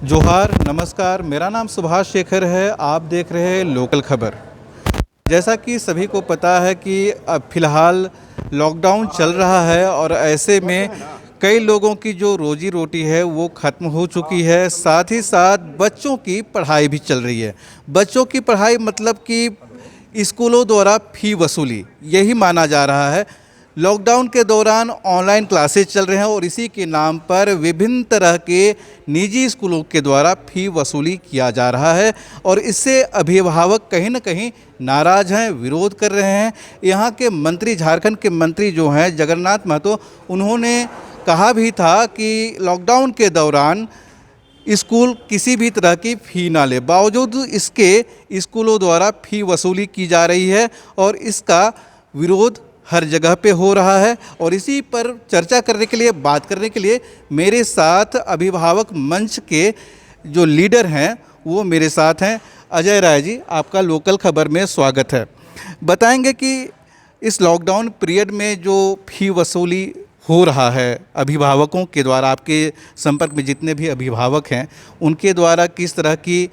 जोहार, नमस्कार। मेरा नाम सुभाष शेखर है। आप देख रहे हैं लोकल खबर। जैसा कि सभी को पता है कि अब फ़िलहाल लॉकडाउन चल रहा है और ऐसे में कई लोगों की जो रोजी रोटी है वो ख़त्म हो चुकी है। साथ ही साथ बच्चों की पढ़ाई भी चल रही है। बच्चों की पढ़ाई मतलब कि स्कूलों द्वारा फ़ी वसूली, यही माना जा रहा है। लॉकडाउन के दौरान ऑनलाइन क्लासेस चल रहे हैं और इसी के नाम पर विभिन्न तरह के निजी स्कूलों के द्वारा फ़ी वसूली किया जा रहा है और इससे अभिभावक कहीं न कहीं नाराज़ हैं, विरोध कर रहे हैं। यहाँ के मंत्री, झारखंड के मंत्री जो हैं जगन्नाथ महतो, उन्होंने कहा भी था कि लॉकडाउन के दौरान स्कूल किसी भी तरह की फ़ी ना ले, बावजूद इसके स्कूलों द्वारा फ़ी वसूली की जा रही है और इसका विरोध हर जगह पे हो रहा है। और इसी पर चर्चा करने के लिए, बात करने के लिए मेरे साथ अभिभावक मंच के जो लीडर हैं वो मेरे साथ हैं। अजय राय जी, आपका लोकल खबर में स्वागत है। बताएंगे कि इस लॉकडाउन पीरियड में जो फ़ी वसूली हो रहा है अभिभावकों के द्वारा, आपके संपर्क में जितने भी अभिभावक हैं उनके द्वारा किस तरह की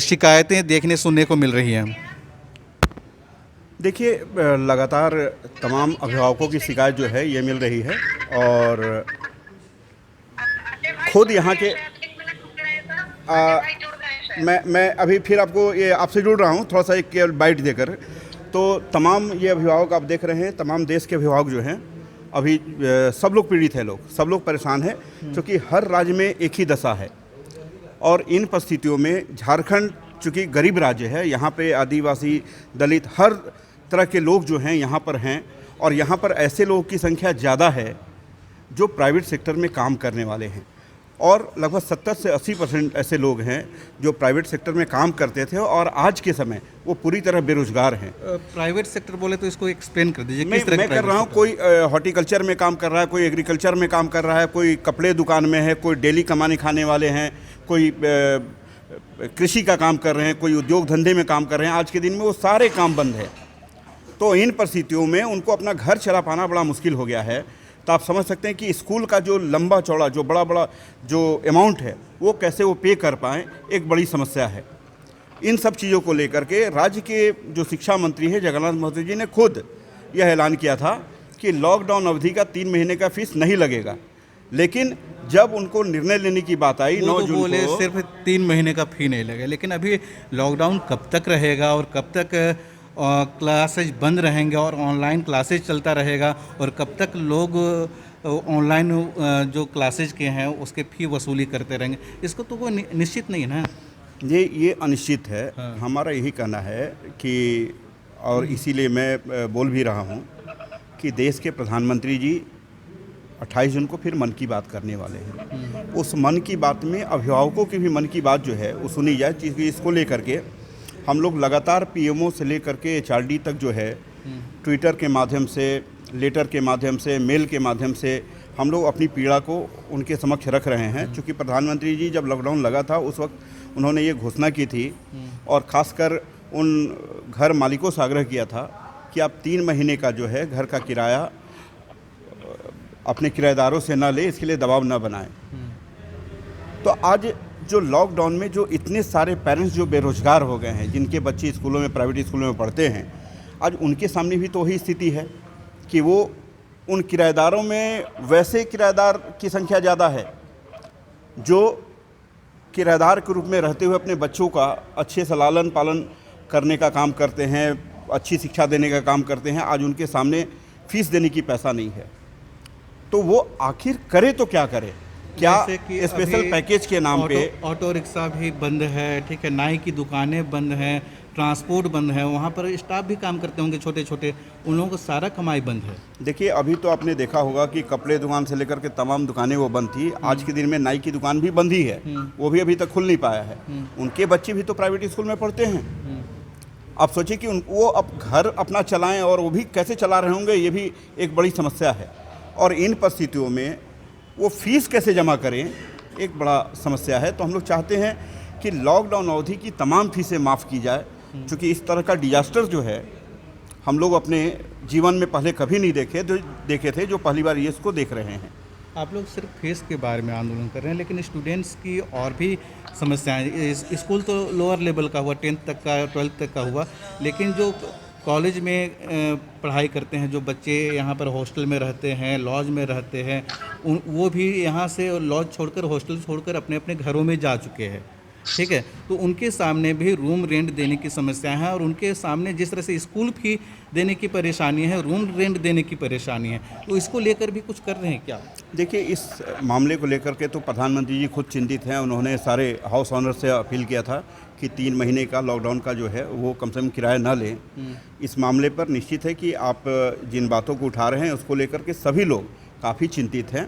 शिकायतें देखने सुनने को मिल रही हैं? देखिए, लगातार तमाम अभिभावकों की शिकायत जो है ये मिल रही है और खुद यहाँ के मैं अभी फिर आपको ये आपसे जुड़ रहा हूँ थोड़ा सा एक बाइट देकर। तो तमाम ये अभिभावक आप देख रहे हैं, तमाम देश के अभिभावक जो हैं अभी सब लोग पीड़ित हैं, सब लोग परेशान हैं क्योंकि हर राज्य में एक ही दशा है। और इन परिस्थितियों में झारखंड चूँकि गरीब राज्य है, यहाँ पे आदिवासी, दलित, हर तरह के लोग जो हैं यहाँ पर हैं और यहाँ पर ऐसे लोगों की संख्या ज़्यादा है जो प्राइवेट सेक्टर में काम करने वाले हैं और लगभग 70 से 80% ऐसे लोग हैं जो प्राइवेट सेक्टर में काम करते थे और आज के समय वो पूरी तरह बेरोजगार हैं। प्राइवेट सेक्टर बोले तो इसको एक्सप्लेन कर दीजिए। मैं कर रहा हूँ, कोई हॉर्टिकल्चर में काम कर रहा है, कोई एग्रीकल्चर में काम कर रहा है, कोई कपड़े दुकान में है, कोई डेली कमाने खाने वाले हैं, कोई कृषि का काम कर रहे हैं, कोई उद्योग धंधे में काम कर रहे हैं। आज के दिन में वो सारे काम बंद है। तो इन परिस्थितियों में उनको अपना घर चला पाना बड़ा मुश्किल हो गया है। तो आप समझ सकते हैं कि स्कूल का जो लंबा चौड़ा, जो बड़ा जो अमाउंट है वो कैसे वो पे कर पाएँ, एक बड़ी समस्या है। इन सब चीज़ों को लेकर के राज्य के जो शिक्षा मंत्री हैं जगन्नाथ महतो जी ने खुद यह ऐलान किया था कि लॉकडाउन अवधि का 3 महीने का फीस नहीं लगेगा। लेकिन जब उनको निर्णय लेने की बात आई 9 जून बोले को, सिर्फ 3 महीने का फ़ी नहीं लगेगा, लेकिन अभी लॉकडाउन कब तक रहेगा और कब तक क्लासेज बंद रहेंगे और ऑनलाइन क्लासेज चलता रहेगा और कब तक लोग ऑनलाइन जो क्लासेज के हैं उसके फ़ी वसूली करते रहेंगे, इसको तो कोई निश्चित नहीं है ना। ये अनिश्चित है। हाँ। हमारा यही कहना है कि, और इसीलिए मैं बोल भी रहा हूँ कि देश के प्रधानमंत्री जी 28 जून को फिर मन की बात करने वाले हैं। उस मन की बात में अभिभावकों की भी मन की बात जो है वो सुनी जाए, क्योंकि इसको लेकर के हम लोग लगातार पीएमओ से लेकर के एचआरडी तक जो है ट्विटर के माध्यम से, लेटर के माध्यम से, मेल के माध्यम से हम लोग अपनी पीड़ा को उनके समक्ष रख रहे हैं। क्योंकि प्रधानमंत्री जी जब लॉकडाउन लगा था उस वक्त उन्होंने ये घोषणा की थी और ख़ासकर उन घर मालिकों से आग्रह किया था कि आप 3 महीने का जो है घर का किराया अपने किराएदारों से ना ले, इसके लिए दबाव ना बनाएं। तो आज जो लॉकडाउन में जो इतने सारे पेरेंट्स जो बेरोजगार हो गए हैं, जिनके बच्चे स्कूलों में, प्राइवेट स्कूलों में पढ़ते हैं, आज उनके सामने भी तो वही स्थिति है कि वो उन किराएदारों में वैसे किराएदार की संख्या ज़्यादा है जो किराएदार के रूप में रहते हुए अपने बच्चों का अच्छे से लालन पालन करने का काम करते हैं, अच्छी शिक्षा देने का काम करते हैं। आज उनके सामने फीस देने की पैसा नहीं है। तो वो आखिर करे तो क्या करे? क्या स्पेशल पैकेज के नाम पे ऑटो रिक्शा भी बंद है, ठीक है, नाई की दुकानें बंद हैं, ट्रांसपोर्ट बंद है, वहाँ पर स्टाफ भी काम करते होंगे छोटे छोटे, उन लोगों को सारा कमाई बंद है। देखिए, अभी तो आपने देखा होगा कि कपड़े दुकान से लेकर के तमाम दुकानें वो बंद थी। आज के दिन में नाई की दुकान भी बंद ही है, वो भी अभी तक खुल नहीं पाया है। उनके बच्चे भी तो प्राइवेट स्कूल में पढ़ते हैं। आप सोचिए कि वो अब घर अपना चलाएं और वो भी कैसे चला रहे होंगे, ये भी एक बड़ी समस्या है। और इन परिस्थितियों में वो फीस कैसे जमा करें, एक बड़ा समस्या है। तो हम लोग चाहते हैं कि लॉकडाउन अवधि की तमाम फीसें माफ़ की जाए, क्योंकि इस तरह का डिजास्टर जो है हम लोग अपने जीवन में पहले कभी नहीं देखे थे, जो पहली बार ये इसको देख रहे हैं। आप लोग सिर्फ फीस के बारे में आंदोलन कर रहे हैं, लेकिन स्टूडेंट्स की और भी समस्याएं, स्कूल तो लोअर लेवल का हुआ, 10th तक का, 12th तक का हुआ, लेकिन जो कॉलेज में पढ़ाई करते हैं जो बच्चे, यहाँ पर हॉस्टल में रहते हैं, लॉज में रहते हैं, वो भी यहाँ से लॉज छोड़कर, हॉस्टल छोड़कर अपने अपने घरों में जा चुके हैं। ठीक है, तो उनके सामने भी रूम रेंट देने की समस्या है, और उनके सामने जिस तरह से स्कूल फी देने की परेशानी है, रूम रेंट देने की परेशानी है, तो इसको लेकर भी कुछ कर रहे हैं क्या? देखिए, इस मामले को लेकर के तो प्रधानमंत्री जी खुद चिंतित हैं। उन्होंने सारे हाउस ऑनर से अपील किया था कि 3 महीने का लॉकडाउन का जो है वो कम से कम किराया ना लें। इस मामले पर निश्चित है कि आप जिन बातों को उठा रहे हैं उसको लेकर के सभी लोग काफ़ी चिंतित हैं,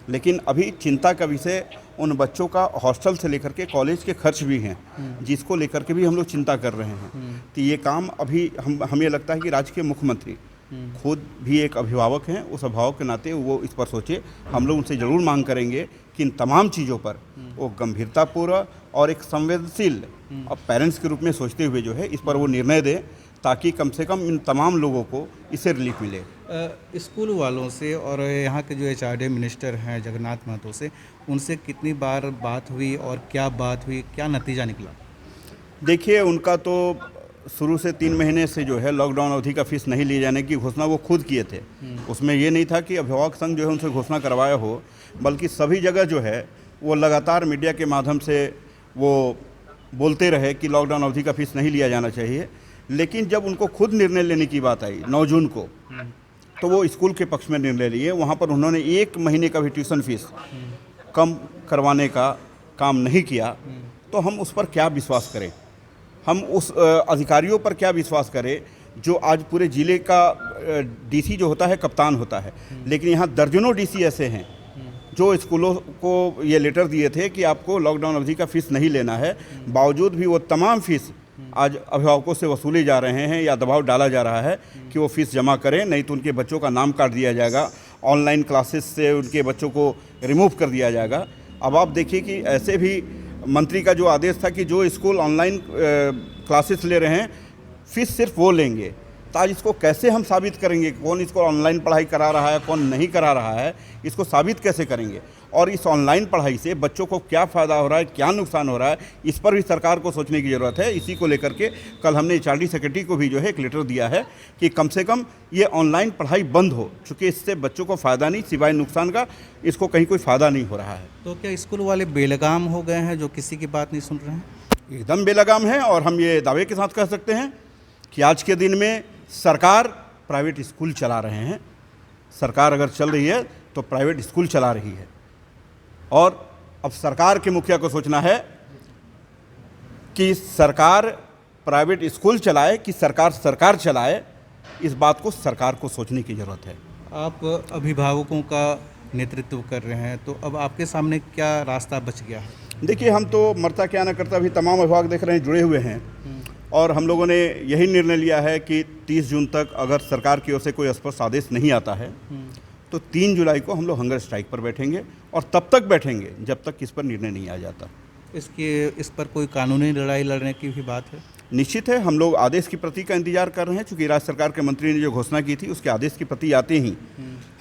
लेकिन अभी चिंता का विषय उन बच्चों का हॉस्टल से लेकर के कॉलेज के खर्च भी हैं, जिसको लेकर के भी हम लोग चिंता कर रहे हैं। तो ये काम अभी हमें लगता है कि राज्य के मुख्यमंत्री खुद भी एक अभिभावक हैं, उस अभिभावक के नाते वो इस पर सोचे। हम लोग उनसे ज़रूर मांग करेंगे कि इन तमाम चीज़ों पर वो गंभीरतापूर्वक और एक संवेदनशील और पेरेंट्स के रूप में सोचते हुए जो है इस पर वो निर्णय दें, ताकि कम से कम इन तमाम लोगों को इससे रिलीफ मिले। स्कूल वालों से और यहाँ के जो HRD मिनिस्टर हैं जगन्नाथ महतो से, उनसे कितनी बार बात हुई और क्या बात हुई, क्या नतीजा निकला? देखिए, उनका तो शुरू से 3 महीने से जो है लॉकडाउन अवधि का फीस नहीं लिए जाने की घोषणा वो खुद किए थे। उसमें ये नहीं था कि अभिभावक संघ जो है उनसे घोषणा करवाया हो, बल्कि सभी जगह जो है वो लगातार मीडिया के माध्यम से वो बोलते रहे कि लॉकडाउन अवधि का फीस नहीं लिया जाना चाहिए। लेकिन जब उनको खुद निर्णय लेने की बात आई 9 जून को, तो वो स्कूल के पक्ष में निर्णय लिए। वहाँ पर उन्होंने 1 महीने का भी ट्यूशन फीस कम करवाने का काम नहीं किया। तो हम उस पर क्या विश्वास करें? हम उस अधिकारियों पर क्या विश्वास करें जो आज पूरे ज़िले का DC जो होता है कप्तान होता है, लेकिन यहाँ दर्जनों DC ऐसे हैं जो स्कूलों को ये लेटर दिए थे कि आपको लॉकडाउन अवधि का फ़ीस नहीं लेना है, बावजूद भी वो तमाम फ़ीस आज अभिभावकों से वसूले जा रहे हैं या दबाव डाला जा रहा है कि वो फ़ीस जमा करें, नहीं तो उनके बच्चों का नाम काट दिया जाएगा, ऑनलाइन क्लासेस से उनके बच्चों को रिमूव कर दिया जाएगा। अब आप देखिए कि ऐसे भी मंत्री का जो आदेश था कि जो स्कूल ऑनलाइन क्लासेस ले रहे हैं फ़ीस सिर्फ वो लेंगे। तो आज इसको कैसे हम साबित करेंगे कौन इसको ऑनलाइन पढ़ाई करा रहा है, कौन नहीं करा रहा है? इसको साबित कैसे करेंगे? और इस ऑनलाइन पढ़ाई से बच्चों को क्या फ़ायदा हो रहा है, क्या नुकसान हो रहा है, इस पर भी सरकार को सोचने की ज़रूरत है। इसी को लेकर के कल हमने HRD सेक्रेटरी को भी जो है एक लेटर दिया है कि कम से कम ये ऑनलाइन पढ़ाई बंद हो, चूँकि इससे बच्चों को फ़ायदा नहीं, सिवाय नुकसान का इसको कहीं कोई फ़ायदा नहीं हो रहा है। तो क्या स्कूल वाले बेलगाम हो गए हैं जो किसी की बात नहीं सुन रहे हैं? एकदम बेलगाम है, और हम ये दावे के साथ कह सकते हैं कि आज के दिन में सरकार प्राइवेट स्कूल चला रहे हैं। सरकार अगर चल रही है तो प्राइवेट स्कूल चला रही है, और अब सरकार के मुखिया को सोचना है कि सरकार प्राइवेट स्कूल चलाए कि सरकार चलाए। इस बात को सरकार को सोचने की ज़रूरत है। आप अभिभावकों का नेतृत्व कर रहे हैं, तो अब आपके सामने क्या रास्ता बच गया है? देखिए, हम तो मरता क्या ना करता भी तमाम अभिभावक देख रहे हैं, जुड़े हुए हैं, और हम लोगों ने यही निर्णय लिया है कि 30 जून तक अगर सरकार की ओर से कोई स्पष्ट आदेश नहीं आता है तो 3 जुलाई को हम लोग हंगर स्ट्राइक पर बैठेंगे, और तब तक बैठेंगे जब तक इस पर निर्णय नहीं आ जाता। इस पर कोई कानूनी लड़ाई लड़ने की भी बात है? निश्चित है, हम लोग आदेश की प्रति का इंतजार कर रहे हैं। चूँकि राज्य सरकार के मंत्री ने जो घोषणा की थी उसके आदेश की प्रति आते ही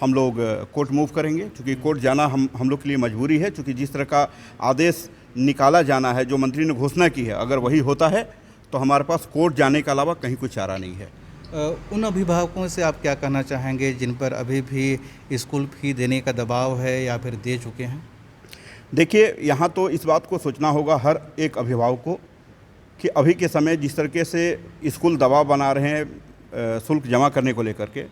हम लोग कोर्ट मूव करेंगे। चूँकि कोर्ट जाना हम लोग के लिए मजबूरी है, चूँकि जिस तरह का आदेश निकाला जाना है, जो मंत्री ने घोषणा की है, अगर वही होता है तो हमारे पास कोर्ट जाने के अलावा कहीं कोई चारा नहीं है। उन अभिभावकों से आप क्या कहना चाहेंगे जिन पर अभी भी स्कूल फी देने का दबाव है या फिर दे चुके हैं? देखिए, यहाँ तो इस बात को सोचना होगा हर एक अभिभावक को कि अभी के समय जिस तरीके से स्कूल दबाव बना रहे हैं शुल्क जमा करने को लेकर के,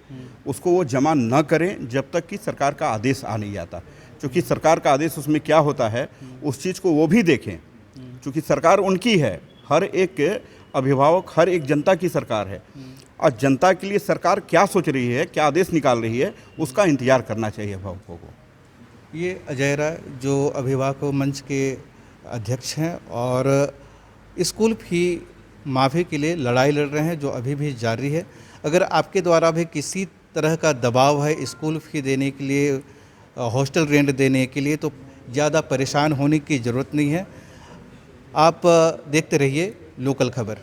उसको वो जमा न करें जब तक कि सरकार का आदेश आ नहीं जाता। क्योंकि सरकार का आदेश उसमें क्या होता है उस चीज़ को वो भी देखें, क्योंकि सरकार उनकी है, हर एक अभिभावक, हर एक जनता की सरकार है, और जनता के लिए सरकार क्या सोच रही है, क्या आदेश निकाल रही है, उसका इंतजार करना चाहिए अभिभावकों को। ये अजय राय जो अभिभावक मंच के अध्यक्ष हैं और स्कूल फी माफ़ी के लिए लड़ाई लड़ रहे हैं जो अभी भी जारी है। अगर आपके द्वारा भी किसी तरह का दबाव है स्कूल फी देने के लिए, हॉस्टल रेंट देने के लिए, तो ज़्यादा परेशान होने की ज़रूरत नहीं है। आप देखते रहिए लोकल खबर।